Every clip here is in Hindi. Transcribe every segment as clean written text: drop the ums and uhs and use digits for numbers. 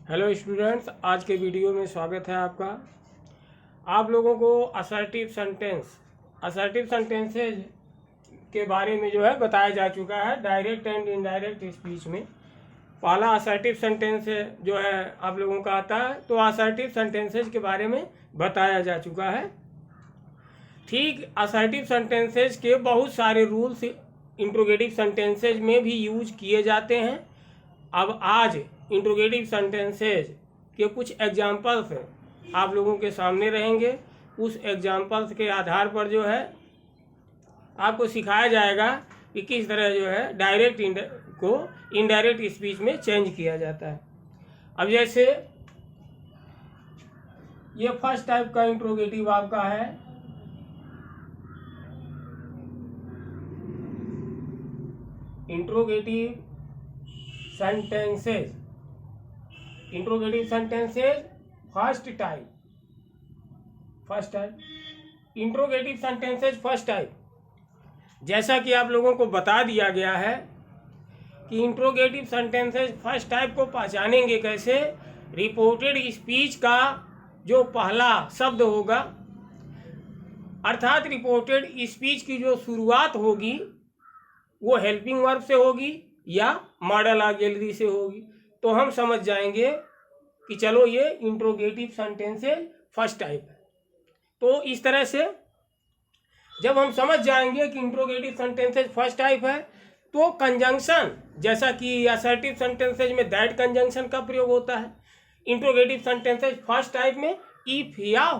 हेलो स्टूडेंट्स, आज के वीडियो में स्वागत है आपका। आप लोगों को असर्टिव सेंटेंसेज के बारे में जो है बताया जा चुका है डायरेक्ट एंड इनडायरेक्ट स्पीच में। पहला असर्टिव सेंटेंस जो है आप लोगों का आता है, तो असर्टिव सेंटेंसेज के बारे में बताया जा चुका है। ठीक, असर्टिव सेंटेंसेज के बहुत सारे रूल्स इंट्रोगेटिव सेंटेंसेज में भी यूज किए जाते हैं। अब आज इंट्रोगेटिव सेंटेंसेज के कुछ एग्जाम्पल्स आप लोगों के सामने रहेंगे। उस एग्जाम्पल्स के आधार पर जो है आपको सिखाया जाएगा कि किस तरह जो है डायरेक्ट को इनडायरेक्ट स्पीच में चेंज किया जाता है। अब जैसे ये फर्स्ट टाइप का इंट्रोगेटिव आपका है, interrogative sentences first type interrogative sentences first type. जैसा कि आप लोगों को बता दिया गया है कि इंट्रोगेटिव सेंटेंसेज फर्स्ट टाइप को पहचानेंगे कैसे। रिपोर्टेड स्पीच का जो पहला शब्द होगा, अर्थात रिपोर्टेड स्पीच की जो शुरुआत होगी वो हेल्पिंग वर्ब से होगी या मॉडल ऑक्सिलरी से होगी, तो हम समझ जाएंगे कि चलो ये इंट्रोगेटिव सेंटेंसेज फर्स्ट टाइप है। तो इस तरह से जब हम समझ जाएंगे कि इंट्रोगेटिव सेंटेंसेज फर्स्ट टाइप है, तो कंजंक्शन, जैसा कि असर्टिव सेंटेंसेज में दैट कंजंक्शन का प्रयोग होता है, इंट्रोगेटिव सेंटेंसेज फर्स्ट टाइप में इफ या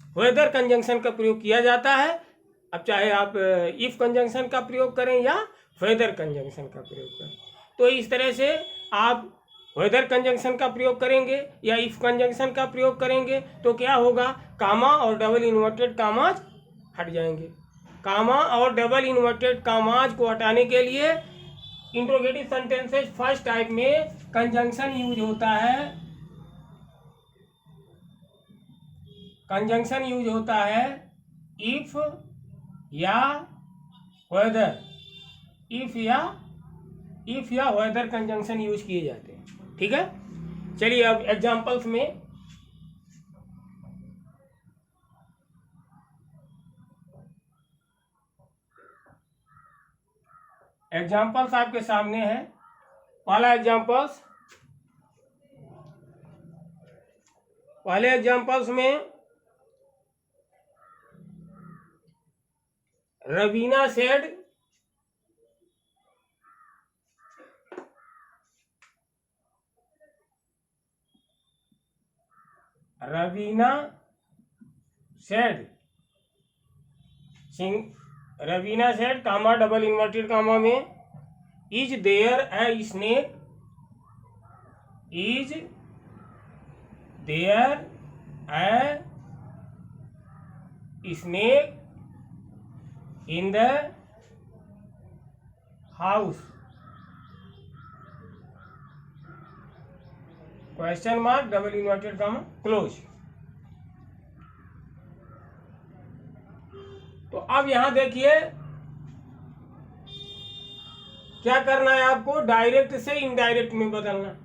वेदर कंजंक्शन का प्रयोग किया जाता है। अब चाहे आप इफ कंजंक्शन का प्रयोग करें या वेदर कंजंक्शन का प्रयोग करें, तो इस तरह से आप वेदर कंजंक्शन का प्रयोग करेंगे या इफ कंजंक्शन का प्रयोग करेंगे तो क्या होगा, कामा और डबल इन्वर्टेड कामाज हट जाएंगे। कामा और डबल इन्वर्टेड कामाज को हटाने के लिए इंट्रोगेटिव सेंटेंसेज फर्स्ट टाइप में कंजंक्शन यूज होता है इफ या वेदर, इफ या वेदर कंजंक्शन यूज किए जाते हैं। ठीक है, चलिए अब एग्जांपल्स में एग्जांपल्स आपके सामने है। पहले एग्जांपल्स में Raveena said comma double inverted comma में is there a snake in the house, question mark double inverted comma close. तो अब यहां देखिए क्या करना है आपको, डायरेक्ट से इनडायरेक्ट में बदलना,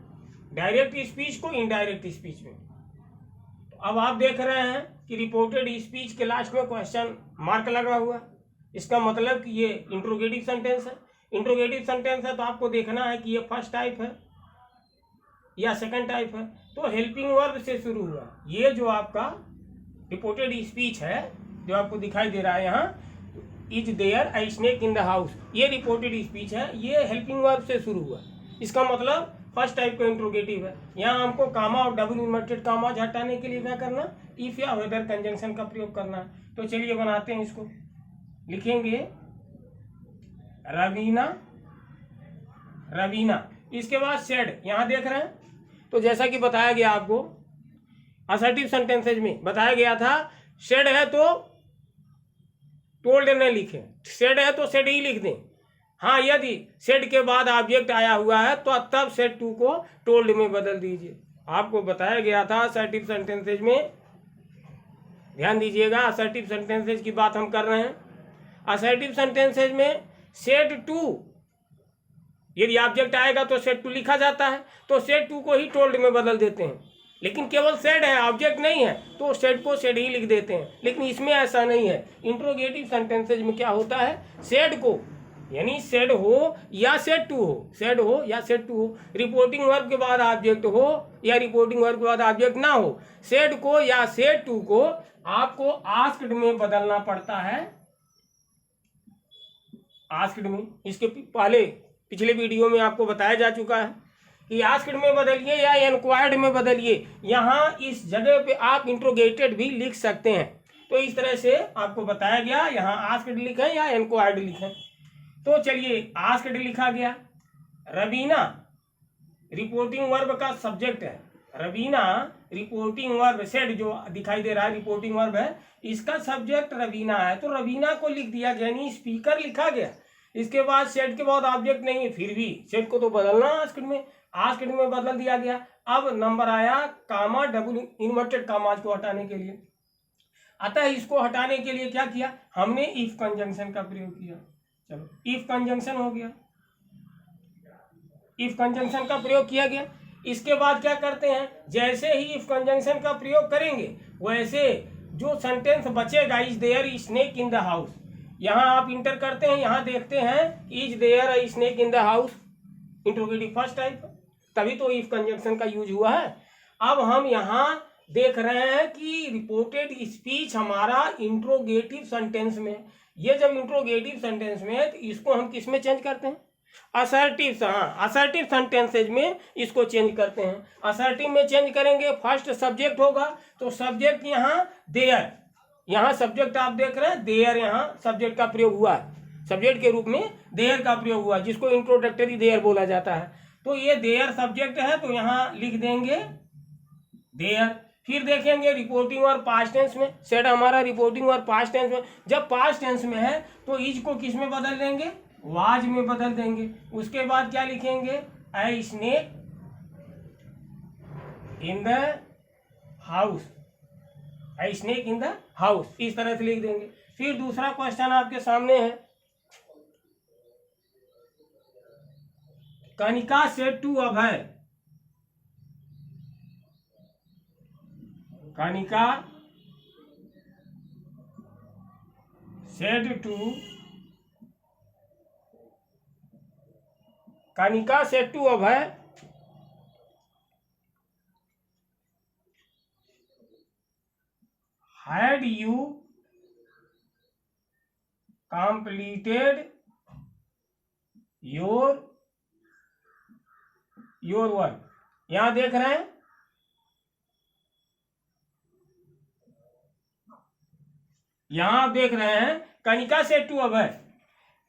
डायरेक्ट स्पीच को इनडायरेक्ट स्पीच में। तो अब आप देख रहे हैं कि रिपोर्टेड स्पीच के लास्ट में क्वेश्चन मार्क लगा हुआ, इसका मतलब कि ये इंट्रोगेटिव सेंटेंस है। इंट्रोगेटिव सेंटेंस है तो आपको देखना है कि ये फर्स्ट टाइप है या सेकंड टाइप है। तो हेल्पिंग वर्ब से शुरू हुआ, ये जो आपका रिपोर्टेड स्पीच है जो आपको दिखाई दे रहा है यहाँ, is there a snake in the house, ये रिपोर्टेड स्पीच है, ये हेल्पिंग वर्ब से शुरू हुआ, इसका मतलब फर्स्ट टाइप का इंट्रोगेटिव है। यहाँ हमको कामा और डबल इन्वर्टेड कामा हटाने के लिए क्या करना, इफ या वेदर कंजंक्शन का प्रयोग करना है। तो चलिए बनाते हैं इसको, लिखेंगे रवीना, इसके बाद सेड, यहाँ देख रहे हैं। तो जैसा कि बताया गया आपको असर्टिव सेंटेंसेज में बताया गया था, सेड है तो टोल्ड न लिखें, सेड है तो सेड ही लिख दें। हाँ, यदि सेड के बाद ऑब्जेक्ट आया हुआ है तो तब सेड टू को टोल्ड में बदल दीजिए। आपको बताया गया था असर्टिव सेंटेंसेज में, ध्यान दीजिएगा, असर्टिव सेंटेंसेज की बात हम कर रहे हैं। असर्टिव सेंटेंसेज में सेड टू यदि ऑब्जेक्ट आएगा तो सेड टू लिखा जाता है, तो सेड टू को ही टोल्ड में बदल देते हैं। लेकिन केवल सेड है, ऑब्जेक्ट नहीं है, तो सेड को सेड ही लिख देते हैं। लेकिन इसमें ऐसा नहीं है। इंट्रोगेटिव सेंटेंसेज में क्या होता है, सेड को यानी सेड हो या सेड टू हो, सेड हो या सेड टू हो, रिपोर्टिंग वर्ब के बाद ऑब्जेक्ट हो या रिपोर्टिंग वर्ब के बाद ऑब्जेक्ट ना हो, सेड को या सेड टू को आपको आस्क्ड में बदलना पड़ता है। आस्क्ड में, इसके पहले पिछले वीडियो में आपको बताया जा चुका है कि आस्क्ड में बदलिए या एनक्वायर्ड में बदलिए। यहाँ इस जगह पे आप इंट्रोगेटेड भी लिख सकते हैं। तो इस तरह से आपको बताया गया, यहाँ आस्क्ड लिखें या एनक्वायर्ड लिखें। तो चलिए, आस्क्ड लिखा गया। रवीना रिपोर्टिंग वर्ब का सब्जेक्ट है। रवीना रिपोर्टिंग वर्ब, सेड जो दिखाई दे रहा है रिपोर्टिंग वर्ब है, इसका सब्जेक्ट रवीना है, तो रवीना को लिख दिया गया, यानी स्पीकर लिखा गया। इसके बाद सेड के बाद ऑब्जेक्ट नहीं है, फिर भी सेड को तो बदलना आस्क्ड में, आस्क्ड में बदल दिया गया। अब नंबर आया कामा, डबल इन्वर्टेड कामाज को हटाने के लिए। अतः इसको हटाने के लिए क्या किया, हमने इफ कंजंक्शन का प्रयोग किया। चलो, इफ कंजंक्शन हो गया, इफ कंजंक्शन का प्रयोग किया गया। इसके बाद क्या करते हैं, जैसे ही इफ कंजंक्शन का प्रयोग करेंगे वैसे जो सेंटेंस बचेगा, is there snake in the house, यहाँ आप इंटर करते हैं, यहाँ देखते हैं is there a snake in the house, interrogative first type, तभी तो इफ कंजंक्शन का यूज हुआ है। अब हम यहाँ देख रहे हैं कि रिपोर्टेड स्पीच हमारा इंट्रोगेटिव सेंटेंस में, ये जब इंट्रोगेटिव सेंटेंस में है तो इसको हम किस में चेंज करते हैं, असर्टिव, हाँ असर्टिव सेंटेंसेज में इसको चेंज करते हैं। असर्टिव में चेंज करेंगे, फर्स्ट सब्जेक्ट होगा, तो सब्जेक्ट यहाँ देयर, यहाँ सब्जेक्ट आप देख रहे हैं देयर, यहाँ सब्जेक्ट का प्रयोग हुआ है, सब्जेक्ट के रूप में देयर का प्रयोग हुआ, जिसको इंट्रोडक्टरी देयर बोला जाता है। तो ये देयर सब्जेक्ट है, तो यहाँ लिख देंगे देयर। फिर देखेंगे रिपोर्टिंग और पास्ट टेंस में, सेड हमारा रिपोर्टिंग और पास्ट टेंस में, जब पास्ट टेंस में है तो इज को किस में बदल देंगे, वाज में बदल देंगे। उसके बाद क्या लिखेंगे, ए snake in the house, A snake in the house, इस तरह से लिख देंगे। फिर दूसरा क्वेश्चन आपके सामने है, Kanika said to Abhay, Kanika said to, Kanika said to Abhay, had you completed your work. यहां देख रहे हैं, यहां आप देख रहे हैं कनिका सेड टू अभय,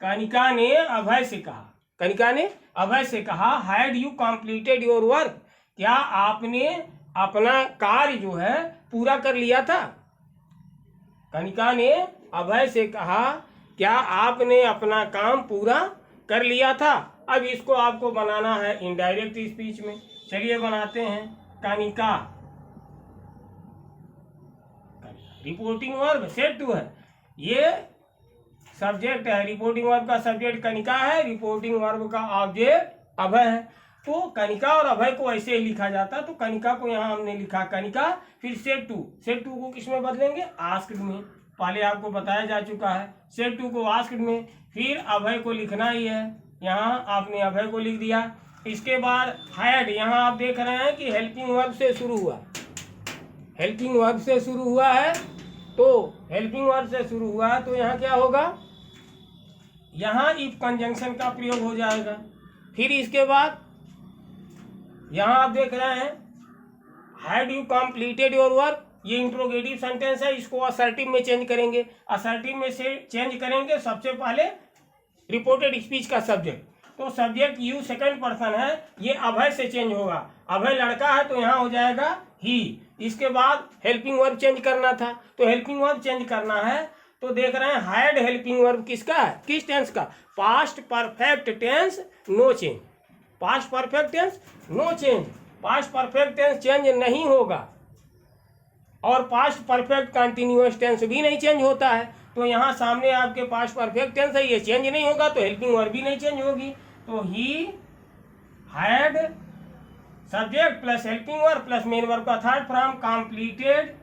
कनिका ने अभय से कहा, कनिका ने अभय से कहा, had you completed your work, क्या आपने अपना कार्य जो है पूरा कर लिया था। कनिका ने अभय से कहा, क्या आपने अपना काम पूरा कर लिया था। अब इसको आपको बनाना है इनडायरेक्ट स्पीच में। चलिए बनाते हैं, Kanika reporting verb said to है, ये सब्जेक्ट है, रिपोर्टिंग वर्ब का सब्जेक्ट कनिका है, रिपोर्टिंग वर्ब का ऑब्जेक्ट अभय है। तो कनिका और अभय को ऐसे ही लिखा जाता है, तो कनिका को यहाँ हमने लिखा कनिका, फिर सेड टू को किस में बदलेंगे, आस्क्ड में। पहले आपको बताया जा चुका है, सेड टू को आस्क्ड में, फिर अभय को लिखना ही है, यहाँ आपने अभय को लिख दिया। इसके बाद हैड, यहाँ आप देख रहे हैं कि हेल्पिंग वर्ब से शुरू हुआ, हेल्पिंग वर्ब से शुरू हुआ है, तो हेल्पिंग वर्ब से शुरू हुआ है, तो यहाँ क्या होगा, यहाँ इफ कंजंक्शन का प्रयोग हो जाएगा। फिर इसके बाद यहाँ आप देख रहे हैं had you completed your work, ये इंट्रोगेटिव सेंटेंस है, इसको असर्टिव में चेंज करेंगे। असर्टिव में से चेंज करेंगे सबसे पहले रिपोर्टेड स्पीच का सब्जेक्ट, तो सब्जेक्ट यू सेकंड पर्सन है, ये अभय से चेंज होगा, अभय लड़का है तो यहाँ हो जाएगा ही। इसके बाद हेल्पिंग वर्ब चेंज करना था, तो हेल्पिंग वर्ब चेंज करना है, तो देख रहे हैं हैड हेल्पिंग वर्ब किसका है, किस टेंस का, past perfect tense no change, past perfect tense no change, past perfect tense change नहीं होगा, और पास्ट परफेक्ट कंटिन्यूअस टेंस भी नहीं चेंज होता है। तो यहाँ सामने आपके पास्ट परफेक्ट टेंस है, ये चेंज नहीं होगा, तो हेल्पिंग वर्ब भी नहीं चेंज होगी। तो he had subject plus helping verb plus main verb का थर्ड फॉर्म कंप्लीटेड।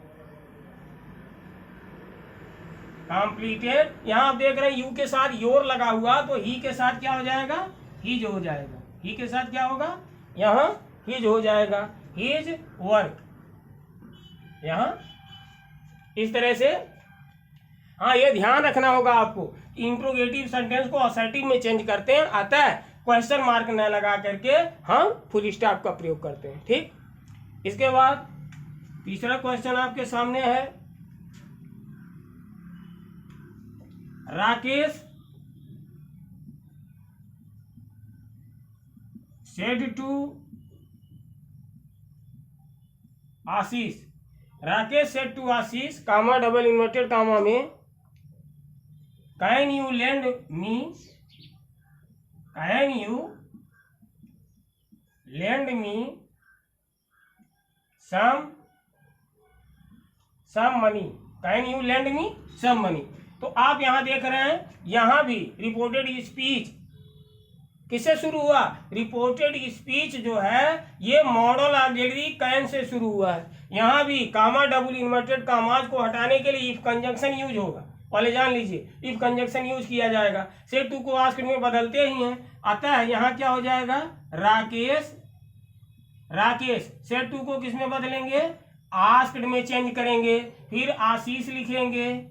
यहां आप देख रहे हैं यू के साथ योर लगा हुआ, तो ही के साथ क्या हो जाएगा, हिज हो जाएगा। ही के साथ क्या होगा, यहाँ हिज हो जाएगा, हिज वर्क। यहाँ इस तरह से, हाँ ये ध्यान रखना होगा आपको, इंट्रोगेटिव सेंटेंस को असर्टिव में चेंज करते हैं, आता है क्वेश्चन मार्क न लगा करके हम फुल स्टॉप का प्रयोग करते हैं। ठीक, इसके बाद तीसरा क्वेश्चन आपके सामने है, Rakesh said to Ashish, Rakesh said to Ashish comma double inverted comma में, can you lend me, can you lend me some money, can you lend me some money. तो आप यहां देख रहे हैं, यहां भी रिपोर्टेड स्पीच किससे शुरू हुआ, रिपोर्टेड स्पीच जो है ये मॉडल ऑक्सिलरी कैन से शुरू हुआ है। यहां भी कामा डबल इन्वर्टेड कामाज को हटाने के लिए इफ कंजंक्शन यूज होगा, पहले जान लीजिए, इफ कंजंक्शन यूज किया जाएगा, सेड टू को आस्क्ड में बदलते ही हैं, अतः यहाँ क्या हो जाएगा, राकेश, राकेश सेड टू को किस में बदलेंगे, आस्क्ड में चेंज करेंगे, फिर आशीष लिखेंगे,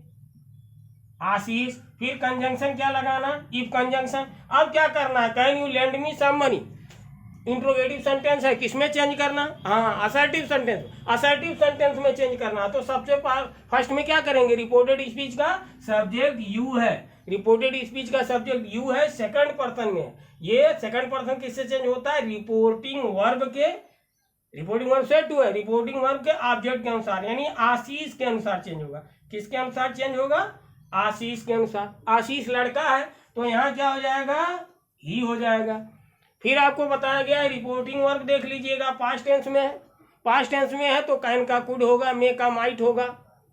आशीष, फिर कंजंक्शन क्या लगाना, इफ कंजंक्शन। अब क्या करना है, can you lend me some money, interrogative sentence है, किसमें चेंज करना, हाँ असर्टिव सेंटेंस, असर्टिव सेंटेंस में चेंज करना। तो सबसे फर्स्ट में क्या करेंगे, रिपोर्टेड स्पीच का सब्जेक्ट यू है, रिपोर्टेड स्पीच का सब्जेक्ट यू है, सेकंड पर्सन में, ये सेकंड पर्सन किससे चेंज होता है, रिपोर्टिंग वर्ब के, रिपोर्टिंग वर्ब सेड टू है, रिपोर्टिंग वर्ब के ऑब्जेक्ट के अनुसार, यानी आशीष के अनुसार चेंज होगा। किसके अनुसार चेंज होगा, आशीष के अनुसार। आशीष लड़का है तो यहाँ क्या हो जाएगा, ही हो जाएगा। फिर आपको बताया गया है रिपोर्टिंग वर्ब देख लीजिएगा, पास्ट टेंस में है, पास्ट टेंस में है तो कैन का कुड होगा, मे का माइट होगा,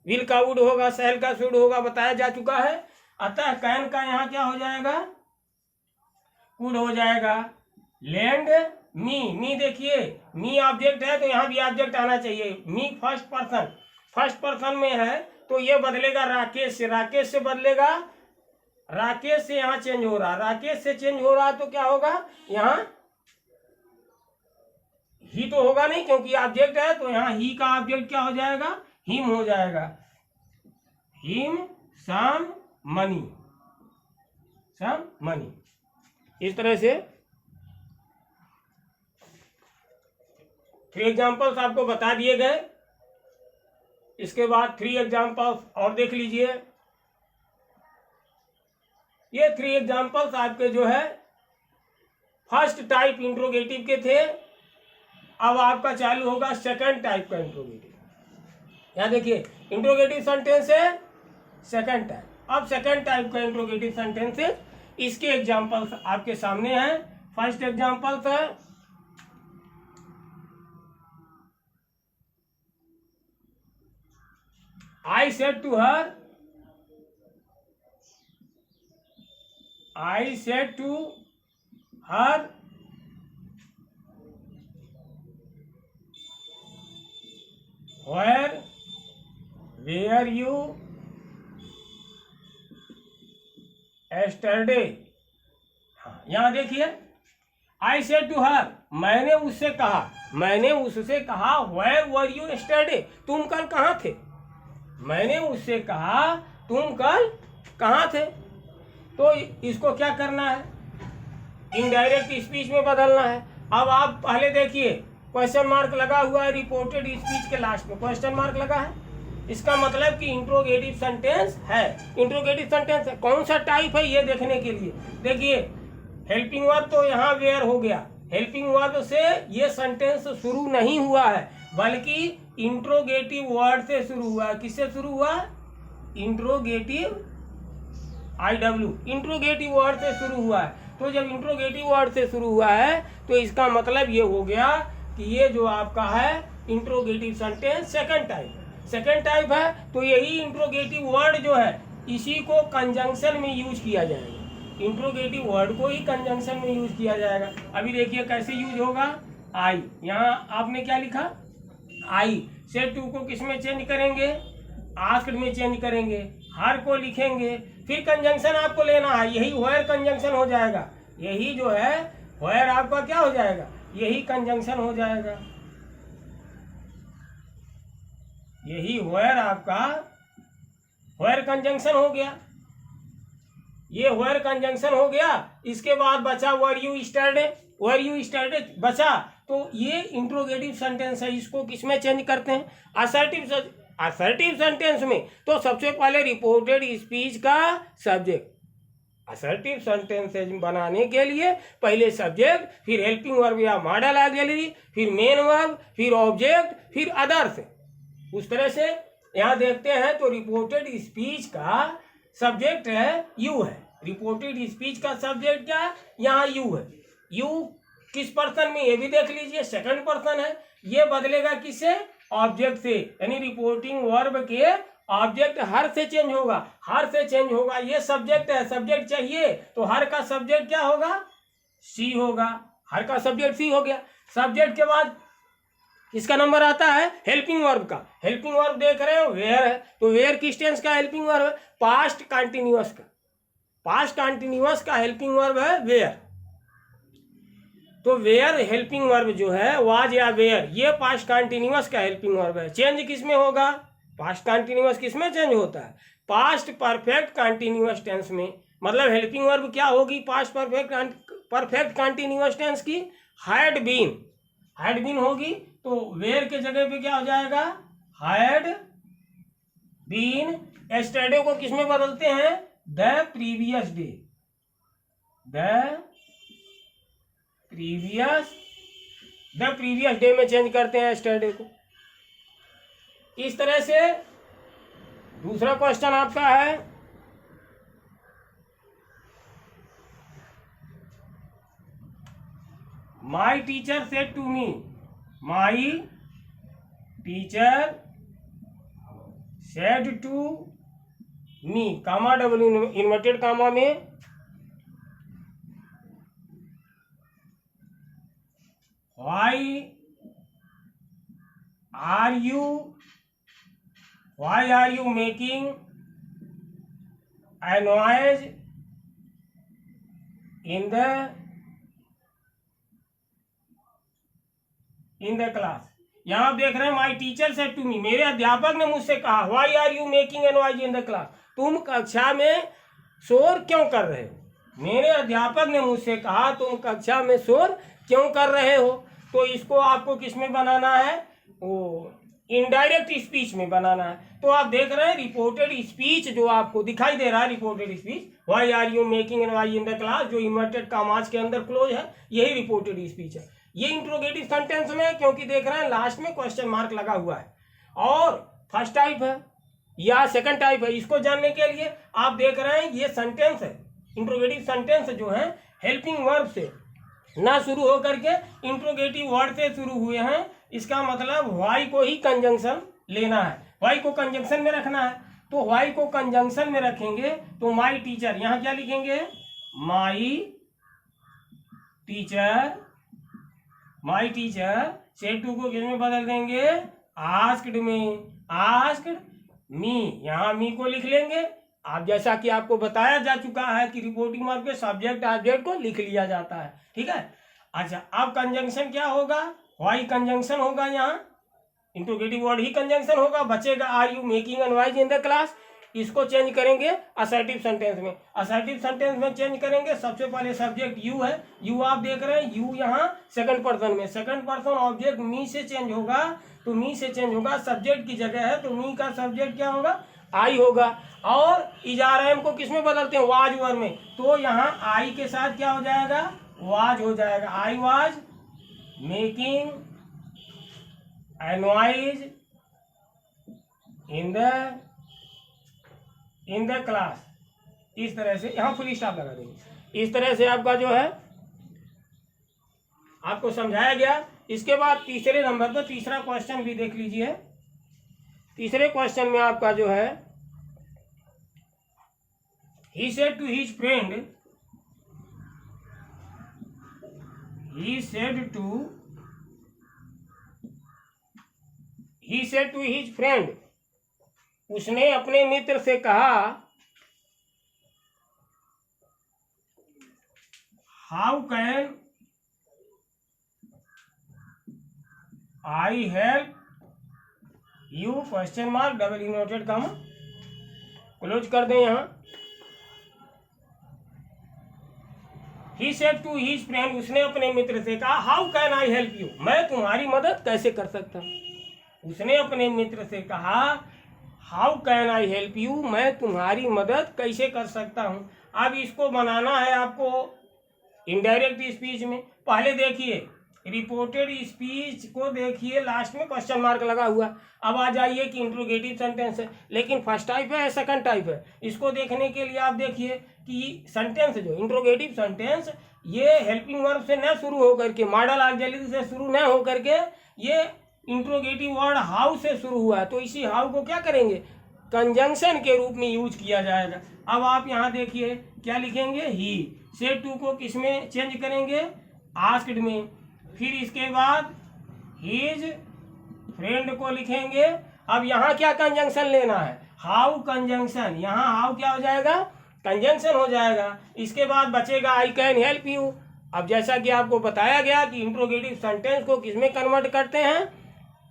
विल का वुड होगा, सेल का शुड होगा, बताया जा चुका है। अतः कैन का यहाँ क्या हो जाएगा, कुड हो जाएगा। लैंड मी देखिए, मी ऑब्जेक्ट है तो यहाँ भी ऑब्जेक्ट आना चाहिए, मी फर्स्ट पर्सन, फर्स्ट पर्सन में है तो ये बदलेगा राकेश से, राकेश से बदलेगा, राकेश से यहाँ चेंज हो रहा, राकेश से चेंज हो रहा तो क्या होगा, यहाँ ही तो होगा नहीं क्योंकि ऑब्जेक्ट है, तो यहाँ ही का ऑब्जेक्ट क्या हो जाएगा, हिम हो जाएगा, him some money, some money. इस तरह से 3 एग्जाम्पल्स आपको बता दिए गए। इसके बाद 3 एग्जाम्पल्स और देख लीजिए। ये 3 एग्जाम्पल्स आपके जो है फर्स्ट टाइप इंट्रोगेटिव के थे। अब आपका चालू होगा सेकंड टाइप का इंट्रोगेटिव। यहाँ देखिए इंट्रोगेटिव सेंटेंस है सेकंड टाइप। अब सेकंड टाइप का इंट्रोगेटिव सेंटेंस है, इसके एग्जाम्पल्स आपके सामने हैं। फर्स्ट एग्जाम्पल्स है, I said to her, I said to her, where were you yesterday? हाँ, यहाँ देखिए I said to her, मैंने उससे कहा, मैंने उससे कहा where were you yesterday? तुम कल कहाँ थे? मैंने उससे कहा तुम कल कहाँ थे। तो इसको क्या करना है, इनडायरेक्ट स्पीच में बदलना है। अब आप पहले देखिए क्वेश्चन मार्क लगा हुआ है, रिपोर्टेड स्पीच के लास्ट में क्वेश्चन मार्क लगा है, इसका मतलब कि इंट्रोगेटिव सेंटेंस है। इंट्रोगेटिव सेंटेंस है, कौन सा टाइप है ये देखने के लिए देखिए, हेल्पिंग वर्ब तो यहाँ वेयर हो गया, हेल्पिंग वर्ब से ये सेंटेंस शुरू नहीं हुआ है बल्कि इंट्रोगेटिव वर्ड से शुरू हुआ है। किससे शुरू हुआ, इंट्रोगेटिव IW, इंट्रोगेटिव वर्ड से शुरू हुआ है। तो जब इंट्रोगेटिव वर्ड से शुरू हुआ है तो इसका मतलब ये हो गया कि ये जो आपका है इंट्रोगेटिव सेंटेंस सेकंड टाइप है। तो यही इंट्रोगेटिव वर्ड जो है इसी को कंजंक्शन में यूज किया जाएगा, इंट्रोगेटिव वर्ड को ही कंजंक्शन में यूज किया जाएगा। अभी देखिए कैसे यूज होगा। आई, यहाँ आपने क्या लिखा, आई। सेड टू को किस में चेंज करेंगे, आस्क्ड में चेंज करेंगे। हर को लिखेंगे, फिर कंजंक्शन आपको लेना है, यही वेयर कंजंक्शन हो जाएगा। यही जो है वेयर आपका क्या हो जाएगा, यही कंजंक्शन हो जाएगा। यही वेयर आपका वेयर कंजंक्शन हो गया। ये वेयर कंजंक्शन हो गया। इसके बाद बचा were you studied, were you studied बचा, तो ये इंट्रोगेटिव सेंटेंस है। इसको किसमें चेंज करते हैं, असर्टिव सेंटेंस में। तो सबसे पहले रिपोर्टेड स्पीच का सब्जेक्ट, असर्टिव सेंटेंसेज बनाने के लिए पहले सब्जेक्ट, फिर हेल्पिंग वर्ब या मॉडल ऑक्सिलरी, फिर मेन वर्ब, फिर ऑब्जेक्ट, फिर अदर्स। उस तरह से यहाँ देखते हैं तो रिपोर्टेड स्पीच का सब्जेक्ट है यू है। रिपोर्टेड स्पीच का सब्जेक्ट क्या है, यहाँ यू है। यू किस पर्सन में, ये भी देख लीजिए, सेकंड पर्सन है। ये बदलेगा किससे, ऑब्जेक्ट से, यानी रिपोर्टिंग वर्ब के ऑब्जेक्ट हर से चेंज होगा, हर से चेंज होगा। ये सब्जेक्ट है, सब्जेक्ट चाहिए तो हर का सब्जेक्ट क्या होगा, सी होगा। हर का सब्जेक्ट सी हो गया। सब्जेक्ट के बाद किसका नंबर आता है, हेल्पिंग वर्ब का। हेल्पिंग वर्ब देख रहे हो, वेयर है, तो वेयर किस टेंस का हेल्पिंग वर्ब है, पास्ट कंटिन्यूअस का। पास्ट कंटिन्यूअस का हेल्पिंग वर्ब है वेयर। तो वेयर हेल्पिंग वर्ब जो है वाज या वेयर, ये पास्ट कंटिन्यूअस का हेल्पिंग वर्ब है। चेंज किस में होगा, पास्ट कंटिन्यूअस किस में चेंज होता है, पास्ट परफेक्ट कंटिन्यूअस टेंस में। मतलब हेल्पिंग वर्ब क्या होगी पास्ट परफेक्ट कंटिन्यूअस टेंस की, हैड बीन होगी। तो वेयर के जगह पे क्या हो जाएगा, हैड बीन। एस्टरडे को किस में बदलते हैं, the previous day, the previous day में चेंज करते हैं एस्टरडे को। इस तरह से दूसरा क्वेश्चन आपका है, my teacher said to me, my teacher said to me, comma double inverted comma में, why are you making a noise in the class। यहाँ आप देख रहे हैं my teacher said to me, मेरे अध्यापक ने मुझसे कहा, why are you making a noise in the class, तुम कक्षा में शोर क्यों कर रहे हो। मेरे अध्यापक ने मुझसे कहा तुम कक्षा में शोर क्यों कर रहे हो। तो इसको आपको किस में बनाना है, वो इनडायरेक्ट स्पीच में बनाना है। तो आप देख रहे हैं रिपोर्टेड स्पीच जो आपको दिखाई दे रहा है, reported speech, why are you making a noise in the class, जो इन्वर्टेड कामाज के अंदर क्लोज है, यही रिपोर्टेड स्पीच है। ये इंट्रोगेटिव सेंटेंस में, क्योंकि देख रहे हैं लास्ट में क्वेश्चन मार्क लगा हुआ है, और फर्स्ट टाइप है या सेकंड टाइप है, इसको जानने के लिए आप देख रहे हैं ये सेंटेंस है, इंट्रोगेटिव सेंटेंस जो है हेल्पिंग वर्ब से ना शुरू होकर के इंट्रोगेटिव वर्ड से शुरू हुए हैं। इसका मतलब वाई को ही कंजंक्शन लेना है, वाई को कंजंक्शन में रखना है। तो वाई को कंजंक्शन में रखेंगे तो माई टीचर, यहां क्या लिखेंगे, माई टीचर सेड टू को किस में बदल देंगे, आस्क्ड में, आस्क्ड मी, यहां मी को लिख लेंगे। आप जैसा कि आपको बताया जा चुका है कि रिपोर्टिंग वर्ब के सब्जेक्ट ऑब्जेक्ट को लिख लिया जाता है, ठीक है। अच्छा, अब कंजंक्शन क्या होगा, वाई कंजंक्शन होगा, यहाँ इंट्रोगेटिव वर्ड ही कंजंक्शन होगा। बचेगा are you making an noise in the class, इसको चेंज करेंगे असर्टिव सेंटेंस में। असर्टिव सेंटेंस में चेंज करेंगे, सबसे पहले सब्जेक्ट यू है, यू आप देख रहे हैं, यू यहाँ सेकंड पर्सन में, सेकंड पर्सन ऑब्जेक्ट मी से चेंज होगा, तो मी से चेंज होगा, सब्जेक्ट की जगह है तो मी का सब्जेक्ट क्या होगा, आई होगा। और इजारम को किस में बदलते हैं, वाज वर्ब में, तो यहाँ आई के साथ क्या हो जाएगा, वाज हो जाएगा। I was making a noise in the class. इस तरह से यहाँ फुल स्टॉप लगा देंगे। इस तरह से आपका जो है आपको समझाया गया। इसके बाद तीसरे नंबर पर तीसरा क्वेश्चन भी देख लीजिए। तीसरे क्वेश्चन में आपका जो है, he said to his friend he said to his friend, उसने अपने मित्र से कहा, how can I help you question mark double inverted comma close कर दें यहाँ। He said to his friend, उसने अपने मित्र से कहा, how can I help you, मैं तुम्हारी मदद कैसे कर सकता हूँ। उसने अपने मित्र से कहा, how can I help you, मैं तुम्हारी मदद कैसे कर सकता हूँ। अब इसको बनाना है आपको इनडायरेक्ट स्पीच में। पहले देखिए रिपोर्टेड स्पीच को देखिए, लास्ट में क्वेश्चन मार्क लगा हुआ। अब आ जाइए कि इंट्रोगेटिव सेंटेंस है, लेकिन फर्स्ट टाइप है सेकंड टाइप है। इसको देखने के लिए आप देखिए कि सेंटेंस जो इंट्रोगेटिव सेंटेंस, ये हेल्पिंग वर्ब से न शुरू होकर के, मॉडल ऑक्सिलरी से शुरू न होकर के, ये इंट्रोगेटिव वर्ड हाउ से शुरू हुआ है। तो इसी हाउ को क्या करेंगे, कंजंक्शन के रूप में यूज किया जाएगा। अब आप यहाँ देखिए क्या लिखेंगे, ही से टू को किस में चेंज करेंगे, आस्क्ड में। फिर इसके बाद हिज फ्रेंड को लिखेंगे। अब यहाँ क्या कंजंक्शन लेना है, हाउ कंजंक्शन, यहाँ हाउ क्या हो जाएगा, कंजंक्शन हो जाएगा। इसके बाद बचेगा आई कैन हेल्प यू। अब जैसा कि आपको बताया गया कि इंट्रोगेटिव सेंटेंस को किसमें कन्वर्ट करते हैं,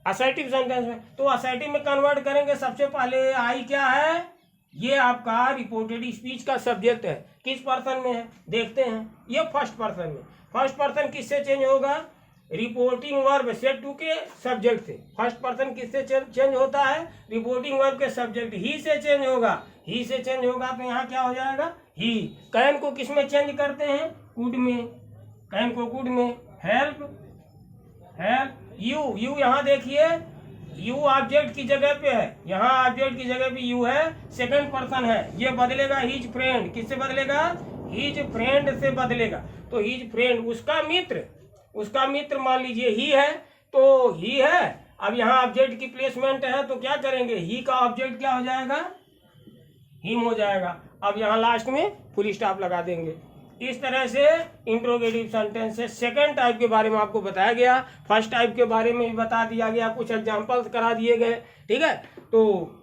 असर्टिव सेंटेंस में। तो असर्टिव में कन्वर्ट करेंगे, सबसे पहले आई क्या है, ये आपका रिपोर्टेड स्पीच का सब्जेक्ट है। किस पर्सन में है देखते हैं, ये फर्स्ट पर्सन में। फर्स्ट पर्सन किससे चेंज होगा, रिपोर्टिंग वर्ब सेड टू के सब्जेक्ट से। फर्स्ट पर्सन किससे चेंज होता है, रिपोर्टिंग वर्ब के सब्जेक्ट ही से चेंज होगा। ही से चेंज होगा तो यहाँ क्या हो जाएगा, ही। कैन को किस में चेंज करते हैं, कुड में। कैन को कुड में। हेल्प यू, यहाँ देखिए यू ऑब्जेक्ट की जगह पे है, यहाँ ऑब्जेक्ट की जगह पे यू है, सेकंड पर्सन है। ये बदलेगा हिज फ्रेंड, किससे बदलेगा, हिज फ्रेंड से बदलेगा। तो हिज फ्रेंड उसका मित्र मान लीजिए ही है, तो ही है। अब यहाँ ऑब्जेक्ट की प्लेसमेंट है तो क्या करेंगे, ही का ऑब्जेक्ट क्या हो जाएगा, हिम हो जाएगा। अब यहाँ लास्ट में फुल स्टॉप लगा देंगे। इस तरह से इंट्रोगेटिव सेंटेंस से सेकंड टाइप के बारे में आपको बताया गया, फर्स्ट टाइप के बारे में भी बता दिया गया, कुछ एग्जांपल्स करा दिए गए। ठीक है, तो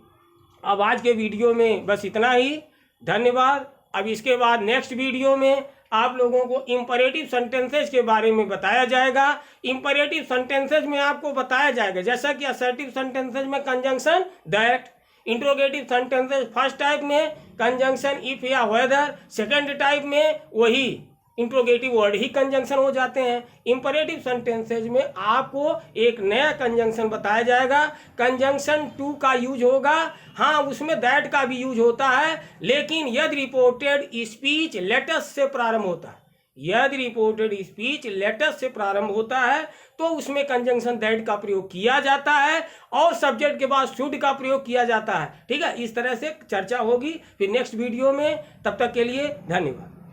अब आज के वीडियो में बस इतना ही, धन्यवाद। अब इसके बाद नेक्स्ट वीडियो में आप लोगों को इंपरेटिव सेंटेंसेस के बारे में बताया जाएगा। इंपरेटिव सेंटेंसेस में आपको बताया जाएगा, जैसा कि असर्टिव सेंटेंसेस में conjunction that, interrogative sentences first type में कंजंक्शन इफ या वेदर, सेकंड टाइप में वही इंट्रोगेटिव वर्ड ही कंजंक्शन हो जाते हैं। इंपरेटिव सेंटेंसेज में आपको एक नया कंजंक्शन बताया जाएगा, कंजंक्शन टू का यूज होगा। हाँ, उसमें दैट का भी यूज होता है, लेकिन यदि रिपोर्टेड स्पीच लेटेस्ट से प्रारंभ होता है, यदि रिपोर्टेड स्पीच लेटेस्ट से प्रारंभ होता है तो उसमें कंजंक्शन दैट का प्रयोग किया जाता है और सब्जेक्ट के बाद शुड का प्रयोग किया जाता है। ठीक है, इस तरह से चर्चा होगी फिर नेक्स्ट वीडियो में। तब तक के लिए धन्यवाद।